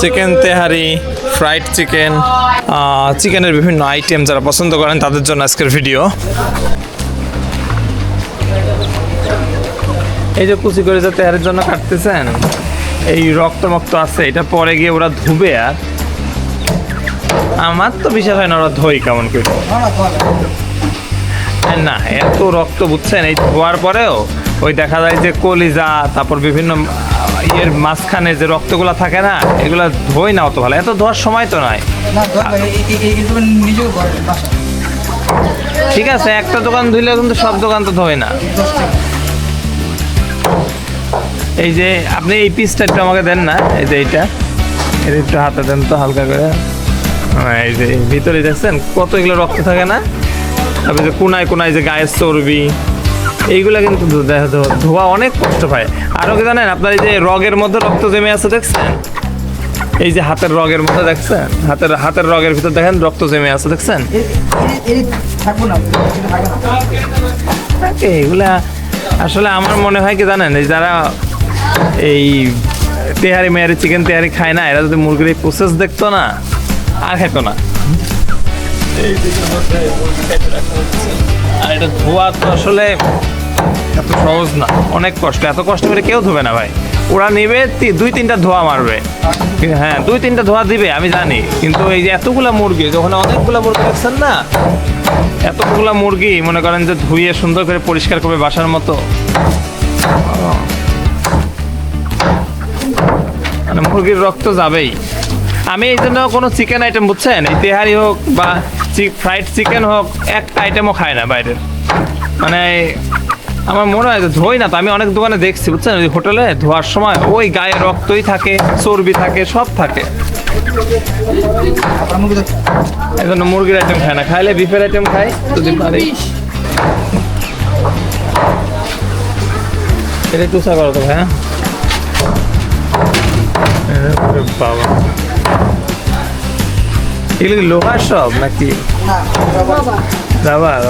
Chicken তেহারি, fried chicken, চিকেনের বিভিন্ন item যারা পছন্দ করেন তাদের জন্য আজকের ভিডিও। এই যে কুচি করে যে তেহারির জন্য কাটতেছেন, এই রক্ত আছে, এটা পরে গিয়ে ওরা ধুবে। আর আমার তো বিশ্বাস হয় না ওরা ধোয় কেমন করে। না, এত রক্ত বুঝছেন, এই ধোয়ার পরেও ওই দেখা যায় যে কলিজা, তারপর বিভিন্ন ইয়ের মাঝখানে যে রক্তগুলো থাকে না, এগুলো ধোয় না অত ভালো। এত ধোয়ার সময় তো নয়। ঠিক আছে, একটা দোকান ধুইলে কিন্তু সব দোকান তো ধোয় না। এই যে আপনি এই পিসটা একটু আমাকে দেন না, এই যে এইটা একটু হাতে দেন তো হালকা করে। এই যে ভিতরে দেখছেন কত এগুলো রক্ত থাকে না, তারপরে যে কোনায় কোনায় যে গায়ের চর্বি, এইগুলা কিন্তু ধোয়া অনেক কষ্ট পায়। আরও কি জানেন, আপনার এই যে রগের মধ্যে রক্ত জমে আছে দেখছেন, এই যে হাতের রগের মধ্যে দেখছেন, হাতের রগের ভিতর দেখেন রক্ত জমে আছে দেখছেন। এইগুলা আসলে আমার মনে হয় কি জানেন, এই যারা এই তেহারি মেহারি চিকেন তেহারি খায় না, এরা যদি মুরগির এই প্রসেস দেখতো না আর খেতো না। আর এটা ধোয়া তো আসলে এত সহজ না, অনেক কষ্ট। এত কষ্ট করে কেউ ধোবে না ভাই। ওরা নেবে 2-3টা ধোয়া মারবে, হ্যাঁ 2-3টা ধোয়া দিবে আমি জানি, কিন্তু এই যে এতগুলা মুরগি, যখন অনেকগুলা মুরগি দেখছেন না, এতগুলা মুরগি মনে করেন যে ধুয়ে সুন্দর করে পরিষ্কার করবে বাসার মতো, মানে মুরগির রক্ত যাবেই। আমি এই জন্য কোনো চিকেন আইটেম বুঝছেন, এই তেহারি হোক বা ফ্রাইড চিকেন হোক, একটা আইটেমও খায় না বাইরের। মানে আমার মনে হয় যে ধোয় না তো। আমি অনেক দোকানে দেখছি বুঝছেন, ওই হোটেলে ধোয়ার সময় ওই গায়ে রক্তই থাকে, চর্বি থাকে, সব থাকে। এই জন্য মুরগির আইটেম খায় না, খাইলে বিফের আইটেম খায় যদি পারে। এটা তুষা করো তো হ্যাঁ বাবা, এগুলো কি লোহার সব নাকি রাবার?